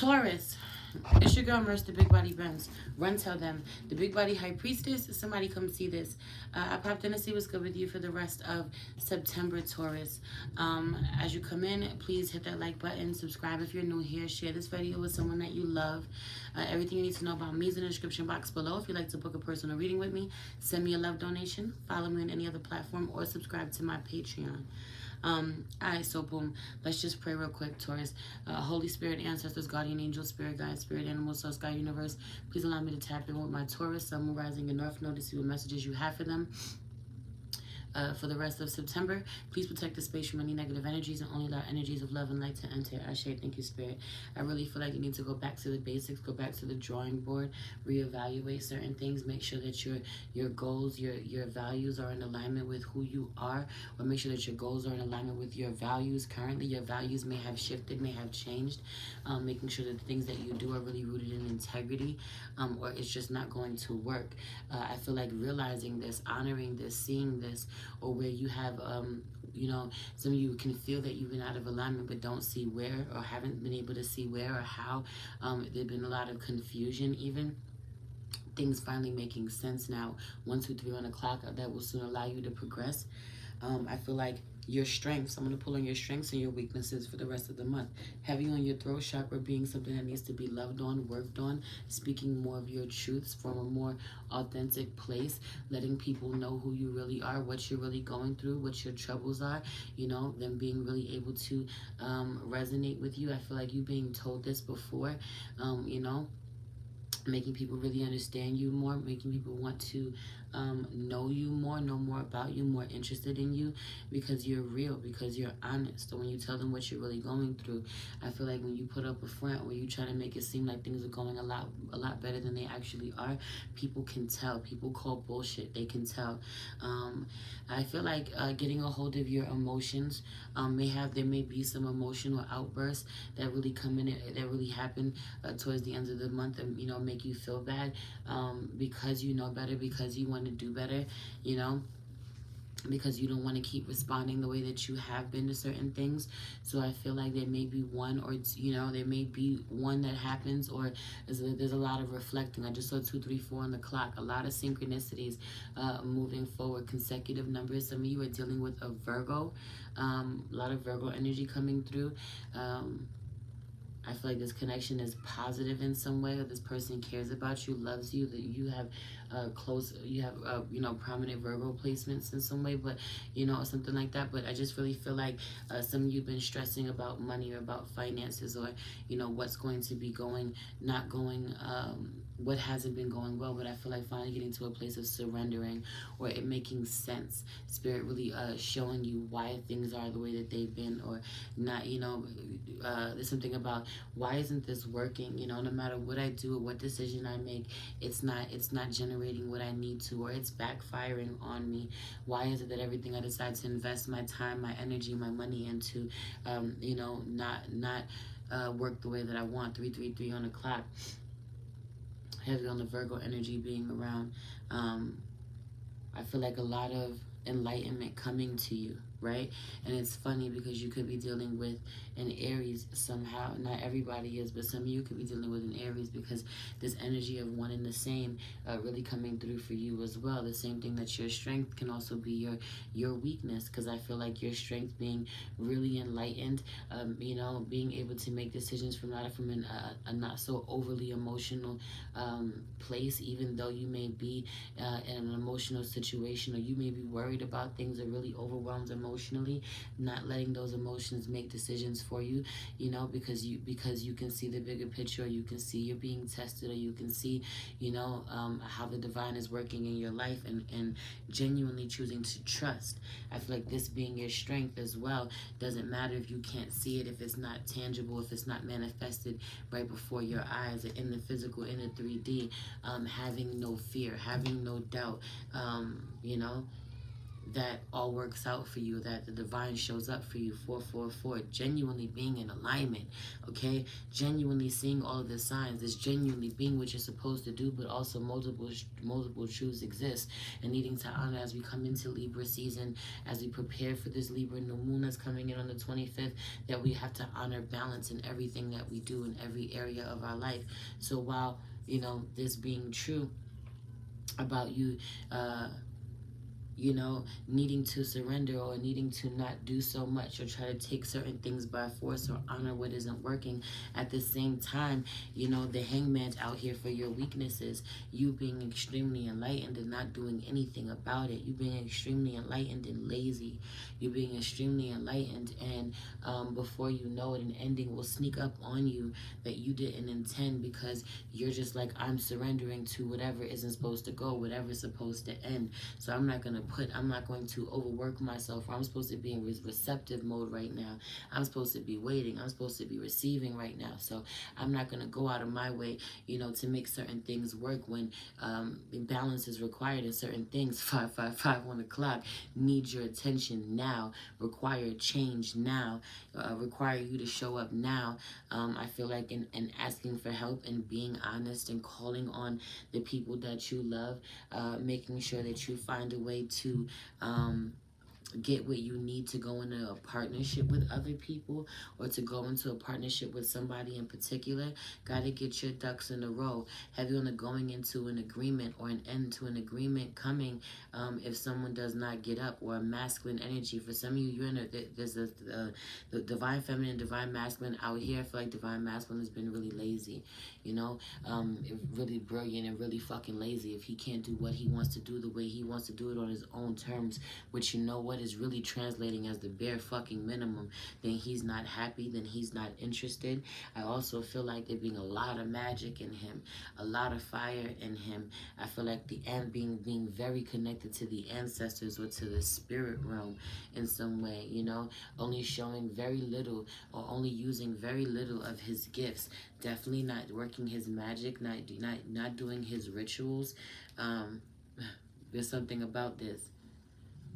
Taurus, it's your girl Merce, the Big Body Benz. Run tell them. The Big Body High Priestess, somebody come see this. I popped in to see what's good with you for the rest of September, Taurus. As you come in, please hit that like button, subscribe if you're new here, share this video with someone that you love. Everything you need to know about me is in the description box below. If you'd like to book a personal reading with me, send me a love donation, follow me on any other platform, or subscribe to my Patreon. Alright, so boom, let's just pray real quick, Taurus. Holy Spirit, ancestors, guardian angels, spirit guides, spirit animals, source, sky, universe, please allow me to tap in with my Taurus, sun, moon, rising, and north node to see what messages you have for them. For the rest of September, please protect the space from any negative energies and only allow energies of love and light to enter. Ashe, thank you, Spirit. I really feel like you need to go back to the basics, go back to the drawing board, reevaluate certain things, make sure that your goals, your values are in alignment with who you are, or make sure that your goals are in alignment with your values. Currently, your values may have shifted, may have changed, making sure that the things that you do are really rooted in integrity, or it's just not going to work. I feel like realizing this, honoring this, seeing this, or where you have, some of you can feel that you've been out of alignment but don't see where, or haven't been able to see where or how. There's been a lot of confusion even. Things finally making sense now. 1, 2, 3 on the clock, that will soon allow you to progress. I feel like your strengths, I'm going to pull on your strengths and your weaknesses for the rest of the month. Heavy on your throat chakra being something that needs to be loved on, worked on, speaking more of your truths from a more authentic place, letting people know who you really are, what you're really going through, what your troubles are, them being really able to resonate with you. I feel like you being told this before, making people really understand you more, making people want to know you more, know more about you, more interested in you, because you're real, because you're honest. So when you tell them what you're really going through, I feel like when you put up a front where you try to make it seem like things are going a lot better than they actually are, people can tell. People call bullshit. They can tell. I feel like getting a hold of your emotions, there may be some emotional outbursts that really come in, that really happen towards the end of the month, and make you feel bad because you know better, because you want to do better, because you don't want to keep responding the way that you have been to certain things. So I feel like there may be one, or there may be one that happens, or there's a lot of reflecting. I just saw 2, 3, 4 on the clock. A lot of synchronicities moving forward, consecutive numbers. Some of you are dealing with a Virgo, a lot of Virgo energy coming through. I feel like this connection is positive in some way, or this person cares about you, loves you, that you have prominent Virgo placements in some way, but, something like that. But I just really feel like some of you have been stressing about money, or about finances, or, what's going to be not going, what hasn't been going well. But I feel like finally getting to a place of surrendering, or it making sense. Spirit really showing you why things are the way that they've been, or not, there's something about, why isn't this working? No matter what I do or what decision I make, it's not generating what I need to, or it's backfiring on me. Why is it that everything I decide to invest my time, my energy, my money into, not work the way that I want? 333 on the clock. Heavy on the Virgo energy being around. I feel like a lot of enlightenment coming to you, right? And it's funny because you could be dealing with an Aries somehow. Not everybody is, but some of you could be dealing with an Aries, because this energy of one and the same really coming through for you as well. The same thing, that your strength can also be your weakness, because I feel like your strength being really enlightened, being able to make decisions from a not so overly emotional place, even though you may be in an emotional situation, or you may be worried about things, or really overwhelmed emotionally, not letting those emotions make decisions for you, because you can see the bigger picture, or you can see you're being tested, or you can see, how the divine is working in your life, and genuinely choosing to trust. I feel like this being your strength as well. Doesn't matter if you can't see it, if it's not tangible, if it's not manifested right before your eyes, in the physical, in the 3D, having no fear, having no doubt, that all works out for you, that the divine shows up for you. 444, genuinely being in alignment, okay? Genuinely seeing all of the signs. It's genuinely being what you're supposed to do, but also multiple truths exist, and needing to honor as we come into Libra season, as we prepare for this Libra new moon that's coming in on the 25th, that we have to honor balance in everything that we do in every area of our life. So while, you know, this being true about you, you know, needing to surrender or needing to not do so much or try to take certain things by force or honor what isn't working. At the same time, you know, the hangman's out here for your weaknesses. You being extremely enlightened and not doing anything about it. You being extremely enlightened and lazy. You being extremely enlightened, and before you know it, an ending will sneak up on you that you didn't intend, because you're just like, I'm surrendering to whatever isn't supposed to go, whatever's supposed to end. So I'm not going to overwork myself. I'm supposed to be in receptive mode right now. I'm supposed to be waiting. I'm supposed to be receiving right now. So I'm not going to go out of my way, you know, to make certain things work when balance is required in certain things. 555 on the clock needs your attention now, require change now, require you to show up now. I feel like in asking for help and being honest and calling on the people that you love, making sure that you find a way to get what you need to go into a partnership with other people, or to go into a partnership with somebody in particular. Got to get your ducks in a row. Have you on the going into an agreement or an end to an agreement coming if someone does not get up, or a masculine energy. For some of you, you're in there's the divine feminine, divine masculine out here. I feel like divine masculine has been really lazy, you know, really brilliant and really fucking lazy. If he can't do what he wants to do the way he wants to do it on his own terms, which, you know what, is really translating as the bare fucking minimum, then he's not happy, then he's not interested. I also feel like there being a lot of magic in him, a lot of fire in him. I feel like the end being very connected to the ancestors or to the spirit realm in some way, you know, only showing very little or only using very little of his gifts. Definitely not working his magic, not doing his rituals. There's something about this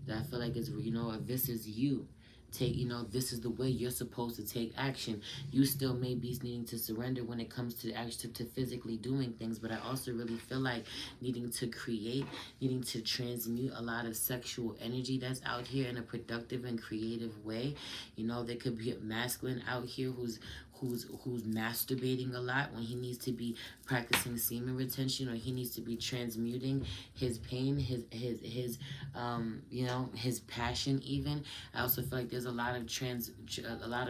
that I feel like is, you know, if this is you, take, you know, this is the way you're supposed to take action. You still may be needing to surrender when it comes to actually to physically doing things, but I also really feel like needing to create, needing to transmute a lot of sexual energy that's out here in a productive and creative way. You know, there could be a masculine out here who's masturbating a lot when he needs to be practicing semen retention, or he needs to be transmuting his pain, his you know, his passion even. I also feel like there's a lot of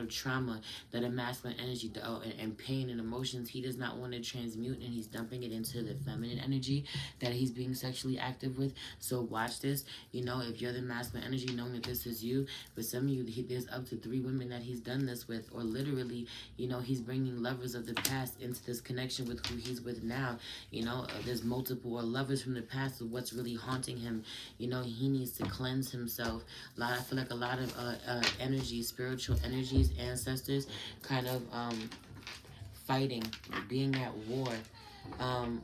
trauma that a masculine energy and pain and emotions he does not want to transmute, and he's dumping it into the feminine energy that he's being sexually active with. So watch this, you know, if you're the masculine energy, knowing that this is you. For some of you, there's up to 3 women that he's done this with, or literally, you know, he's bringing lovers of the past into this connection with who he's with now. You know, there's multiple or lovers from the past of what's really haunting him. You know, he needs to cleanse himself. I feel like a lot of energy, spiritual energies, ancestors, kind of fighting, being at war.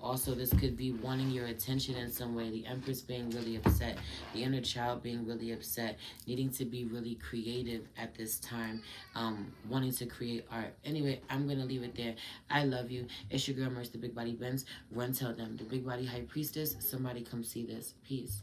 Also, this could be wanting your attention in some way. The Empress being really upset. The inner child being really upset. Needing to be really creative at this time. Wanting to create art. Anyway, I'm going to leave it there. I love you. It's your girl, Merce, the Big Body Benz. Run, tell them. The Big Body High Priestess. Somebody come see this. Peace.